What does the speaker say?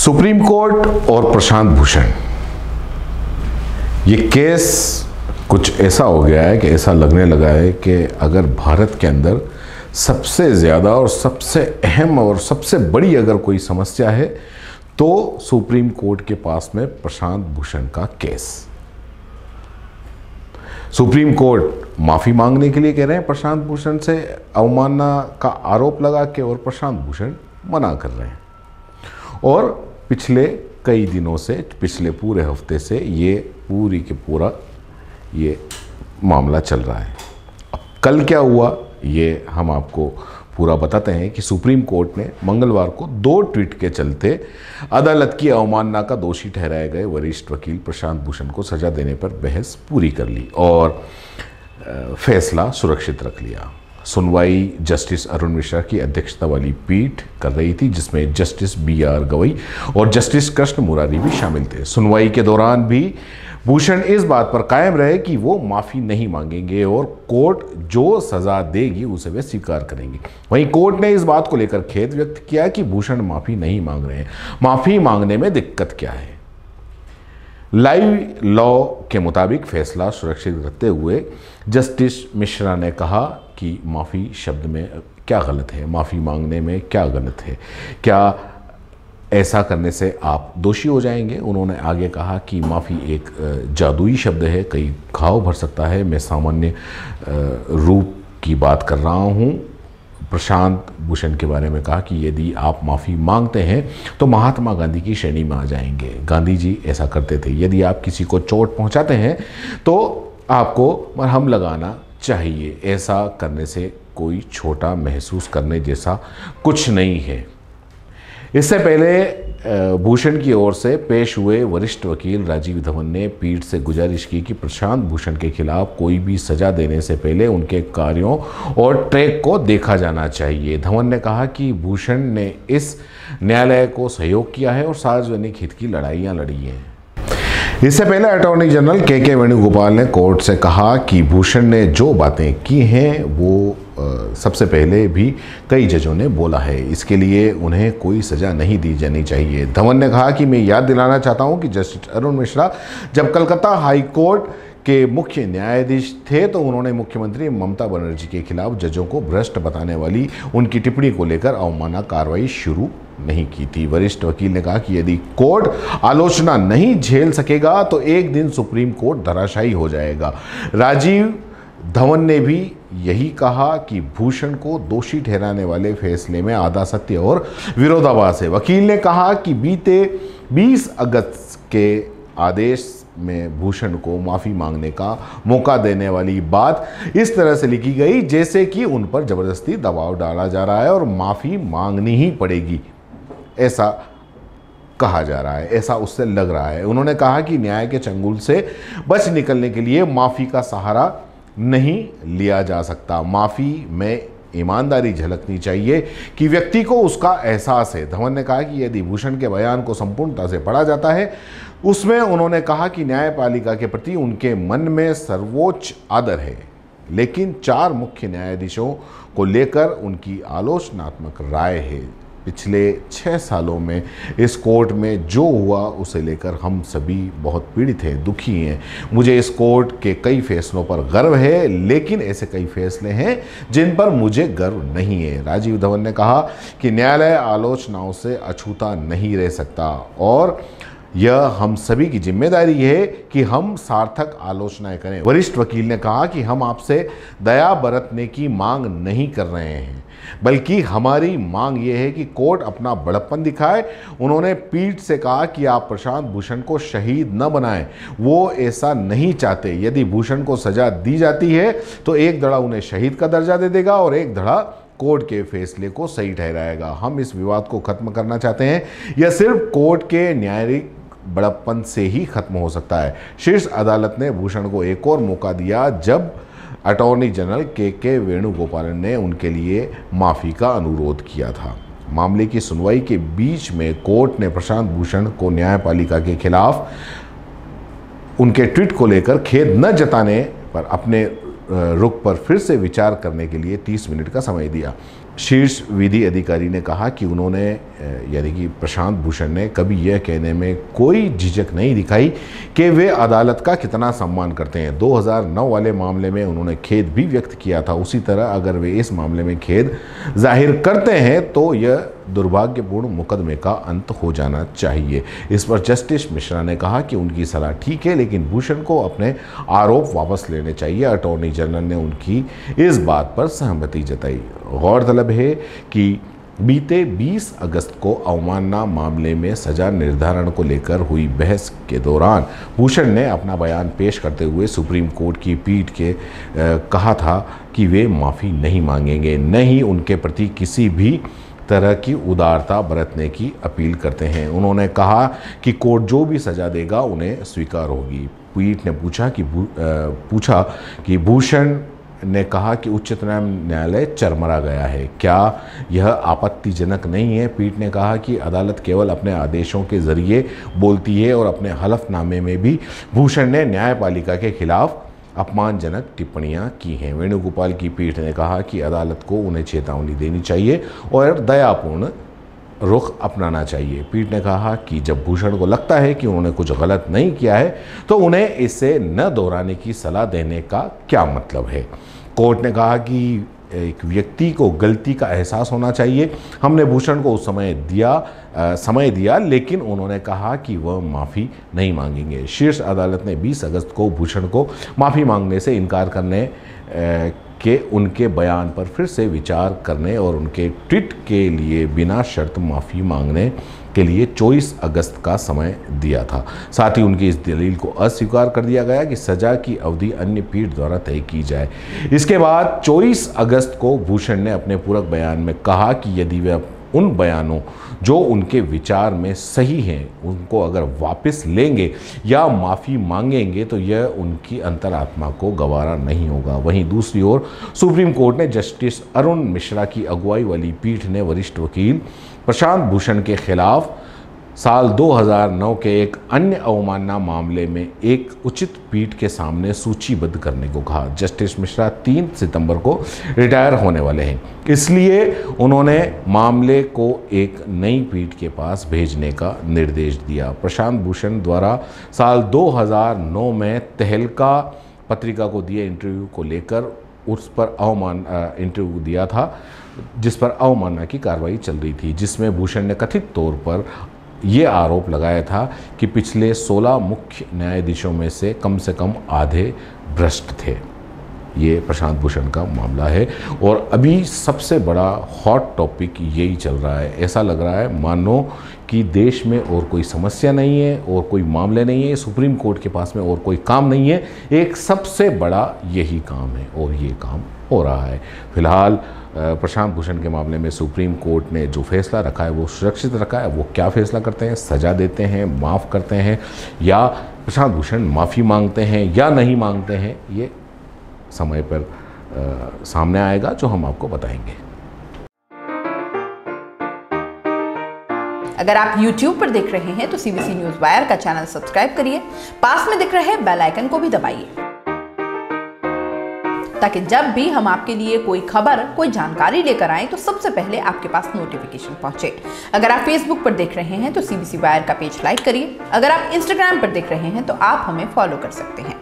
Supreme court और प्रशांत भूषण, ये case कुछ ऐसा हो गया है कि ऐसा लगने लगा है कि अगर भारत के अंदर सबसे ज़्यादा और सबसे अहम और सबसे बड़ी अगर कोई समस्या है तो सुप्रीम कोर्ट के पास में प्रशांत भूषण का केस। सुप्रीम कोर्ट माफ़ी मांगने के लिए कह रहे हैं प्रशांत भूषण से, अवमानना का आरोप लगा के, और प्रशांत भूषण मना कर रहे हैं। और पिछले कई दिनों से, पिछले पूरे हफ्ते से ये पूरी के पूरा ये मामला चल रहा है। अब कल क्या हुआ ये हम आपको पूरा बताते हैं कि सुप्रीम कोर्ट ने मंगलवार को 2 ट्वीट के चलते अदालत की अवमानना का दोषी ठहराए गए वरिष्ठ वकील प्रशांत भूषण को सजा देने पर बहस पूरी कर ली और फैसला सुरक्षित रख लिया। सुनवाई जस्टिस अरुण मिश्रा की अध्यक्षता वाली पीठ कर रही थी, जिसमें जस्टिस BR गवई और जस्टिस कृष्ण मुरारी भी शामिल थे। सुनवाई के दौरान भी भूषण इस बात पर कायम रहे कि वो माफ़ी नहीं मांगेंगे और कोर्ट जो सज़ा देगी उसे वे स्वीकार करेंगे। वहीं कोर्ट ने इस बात को लेकर खेद व्यक्त किया कि भूषण माफ़ी नहीं मांग रहे हैं, माफ़ी मांगने में दिक्कत क्या है। लाइव लॉ के मुताबिक फैसला सुरक्षित रखते हुए जस्टिस मिश्रा ने कहा कि माफ़ी शब्द में क्या गलत है, माफ़ी मांगने में क्या गलत है, क्या ऐसा करने से आप दोषी हो जाएंगे। उन्होंने आगे कहा कि माफ़ी एक जादुई शब्द है, कई घाव भर सकता है, मैं सामान्य रूप की बात कर रहा हूँ। प्रशांत भूषण के बारे में कहा कि यदि आप माफ़ी मांगते हैं तो महात्मा गांधी की श्रेणी में आ जाएंगे, गांधी जी ऐसा करते थे। यदि आप किसी को चोट पहुंचाते हैं तो आपको मरहम लगाना चाहिए, ऐसा करने से कोई छोटा महसूस करने जैसा कुछ नहीं है। इससे पहले भूषण की ओर से पेश हुए वरिष्ठ वकील राजीव धवन ने पीठ से गुजारिश की कि प्रशांत भूषण के खिलाफ कोई भी सजा देने से पहले उनके कार्यों और ट्रैक को देखा जाना चाहिए। धवन ने कहा कि भूषण ने इस न्यायालय को सहयोग किया है और सार्वजनिक हित की लड़ाइयाँ लड़ी हैं। इससे पहले अटॉर्नी जनरल के वेणुगोपाल ने कोर्ट से कहा कि भूषण ने जो बातें की हैं वो सबसे पहले भी कई जजों ने बोला है, इसके लिए उन्हें कोई सज़ा नहीं दी जानी चाहिए। धवन ने कहा कि मैं याद दिलाना चाहता हूं कि जस्टिस अरुण मिश्रा जब कलकत्ता हाई कोर्ट के मुख्य न्यायाधीश थे तो उन्होंने मुख्यमंत्री ममता बनर्जी के खिलाफ जजों को भ्रष्ट बताने वाली उनकी टिप्पणी को लेकर अवमानना कार्रवाई शुरू नहीं की थी। वरिष्ठ वकील ने कहा कि यदि कोर्ट आलोचना नहीं झेल सकेगा तो एक दिन सुप्रीम कोर्ट धराशायी हो जाएगा। राजीव धवन ने भी यही कहा कि भूषण को दोषी ठहराने वाले फैसले में आधा सत्य और विरोधाभास है। वकील ने कहा कि बीते 20 अगस्त के आदेश में भूषण को माफ़ी मांगने का मौका देने वाली बात इस तरह से लिखी गई जैसे कि उन पर ज़बरदस्ती दबाव डाला जा रहा है और माफ़ी मांगनी ही पड़ेगी, ऐसा कहा जा रहा है, ऐसा उससे लग रहा है। उन्होंने कहा कि न्याय के चंगुल से बच निकलने के लिए माफ़ी का सहारा नहीं लिया जा सकता। माफ़ी में ईमानदारी झलकनी चाहिए कि व्यक्ति को उसका एहसास है। धवन ने कहा कि यदि भूषण के बयान को संपूर्णता से पढ़ा जाता है, उसमें उन्होंने कहा कि न्यायपालिका के प्रति उनके मन में सर्वोच्च आदर है, लेकिन 4 मुख्य न्यायाधीशों को लेकर उनकी आलोचनात्मक राय है। पिछले 6 सालों में इस कोर्ट में जो हुआ उसे लेकर हम सभी बहुत पीड़ित हैं, दुखी हैं। मुझे इस कोर्ट के कई फैसलों पर गर्व है, लेकिन ऐसे कई फैसले हैं जिन पर मुझे गर्व नहीं है। राजीव धवन ने कहा कि न्यायालय आलोचनाओं से अछूता नहीं रह सकता और यह हम सभी की जिम्मेदारी है कि हम सार्थक आलोचनाएं करें। वरिष्ठ वकील ने कहा कि हम आपसे दया बरतने की मांग नहीं कर रहे हैं, बल्कि हमारी मांग यह है कि कोर्ट अपना बड़प्पन दिखाए। उन्होंने पीठ से कहा कि आप प्रशांत भूषण को शहीद न बनाएं, वो ऐसा नहीं चाहते। यदि भूषण को सजा दी जाती है तो एक धड़ा उन्हें शहीद का दर्जा दे देगा और एक धड़ा कोर्ट के फैसले को सही ठहराएगा। हम इस विवाद को खत्म करना चाहते हैं, यह सिर्फ कोर्ट के न्यायिक बड़प्पन से ही खत्म हो सकता है। शीर्ष अदालत ने भूषण को एक और मौका दिया जब अटॉर्नी जनरल के वेणुगोपाल ने उनके लिए माफ़ी का अनुरोध किया था। मामले की सुनवाई के बीच में कोर्ट ने प्रशांत भूषण को न्यायपालिका के खिलाफ उनके ट्वीट को लेकर खेद न जताने पर अपने रुख पर फिर से विचार करने के लिए 30 मिनट का समय दिया। शीर्ष विधि अधिकारी ने कहा कि उन्होंने यानी कि प्रशांत भूषण ने कभी यह कहने में कोई झिझक नहीं दिखाई कि वे अदालत का कितना सम्मान करते हैं। 2009 वाले मामले में उन्होंने खेद भी व्यक्त किया था। उसी तरह अगर वे इस मामले में खेद जाहिर करते हैं तो यह दुर्भाग्यपूर्ण मुकदमे का अंत हो जाना चाहिए। इस पर जस्टिस मिश्रा ने कहा कि उनकी सलाह ठीक है, लेकिन भूषण को अपने आरोप वापस लेने चाहिए। अटॉर्नी जनरल ने उनकी इस बात पर सहमति जताई। गौरतलब है कि बीते 20 अगस्त को अवमानना मामले में सजा निर्धारण को लेकर हुई बहस के दौरान भूषण ने अपना बयान पेश करते हुए सुप्रीम कोर्ट की पीठ के कहा था कि वे माफ़ी नहीं मांगेंगे, न ही उनके प्रति किसी भी तरह की उदारता बरतने की अपील करते हैं। उन्होंने कहा कि कोर्ट जो भी सज़ा देगा उन्हें स्वीकार होगी। पीठ ने पूछा कि भूषण ने कहा कि उच्चतम न्यायालय चरमरा गया है, क्या यह आपत्तिजनक नहीं है? पीठ ने कहा कि अदालत केवल अपने आदेशों के जरिए बोलती है और अपने हलफनामे में भी भूषण ने न्यायपालिका के खिलाफ अपमानजनक टिप्पणियां की हैं। वेणुगोपाल की पीठ ने कहा कि अदालत को उन्हें चेतावनी देनी चाहिए और दयापूर्ण रुख अपनाना चाहिए। पीठ ने कहा कि जब भूषण को लगता है कि उन्होंने कुछ गलत नहीं किया है तो उन्हें इसे न दोहराने की सलाह देने का क्या मतलब है। कोर्ट ने कहा कि एक व्यक्ति को गलती का एहसास होना चाहिए। हमने भूषण को उस समय दिया लेकिन उन्होंने कहा कि वह माफ़ी नहीं मांगेंगे। शीर्ष अदालत ने 20 अगस्त को भूषण को माफ़ी मांगने से इनकार करने के उनके बयान पर फिर से विचार करने और उनके ट्वीट के लिए बिना शर्त माफ़ी मांगने के लिए 24 अगस्त का समय दिया था। साथ ही उनकी इस दलील को अस्वीकार कर दिया गया कि सज़ा की अवधि अन्य पीठ द्वारा तय की जाए। इसके बाद 24 अगस्त को भूषण ने अपने पूरक बयान में कहा कि यदि वे उन बयानों जो उनके विचार में सही हैं उनको अगर वापस लेंगे या माफ़ी मांगेंगे तो यह उनकी अंतरात्मा को गवारा नहीं होगा। वहीं दूसरी ओर सुप्रीम कोर्ट ने जस्टिस अरुण मिश्रा की अगुवाई वाली पीठ ने वरिष्ठ वकील प्रशांत भूषण के खिलाफ साल 2009 के एक अन्य अवमानना मामले में एक उचित पीठ के सामने सूचीबद्ध करने को कहा। जस्टिस मिश्रा 3 सितंबर को रिटायर होने वाले हैं, इसलिए उन्होंने मामले को एक नई पीठ के पास भेजने का निर्देश दिया। प्रशांत भूषण द्वारा साल 2009 में तहलका पत्रिका को दिए इंटरव्यू को लेकर उस पर इंटरव्यू दिया था जिस पर अवमानना की कार्रवाई चल रही थी, जिसमें भूषण ने कथित तौर पर ये आरोप लगाया था कि पिछले 16 मुख्य न्यायाधीशों में से कम आधे भ्रष्ट थे। ये प्रशांत भूषण का मामला है और अभी सबसे बड़ा हॉट टॉपिक यही चल रहा है। ऐसा लग रहा है मानो कि देश में और कोई समस्या नहीं है और कोई मामले नहीं है, सुप्रीम कोर्ट के पास में और कोई काम नहीं है, एक सबसे बड़ा यही काम है और ये काम हो रहा है। फिलहाल प्रशांत भूषण के मामले में सुप्रीम कोर्ट ने जो फैसला रखा है वो सुरक्षित रखा है। वो क्या फैसला करते हैं, सज़ा देते हैं, माफ़ करते हैं या प्रशांत भूषण माफ़ी मांगते हैं या नहीं मांगते हैं, ये समय पर सामने आएगा जो हम आपको बताएंगे। अगर आप YouTube पर देख रहे हैं तो CBC न्यूज़ वायर का चैनल सब्सक्राइब करिए, पास में दिख रहे बेल आइकन को भी दबाइए ताकि जब भी हम आपके लिए कोई खबर, कोई जानकारी लेकर आएं तो सबसे पहले आपके पास नोटिफिकेशन पहुंचे। अगर आप Facebook पर देख रहे हैं तो CBC वायर का पेज लाइक करिए। अगर आप Instagram पर देख रहे हैं तो आप हमें फॉलो कर सकते हैं।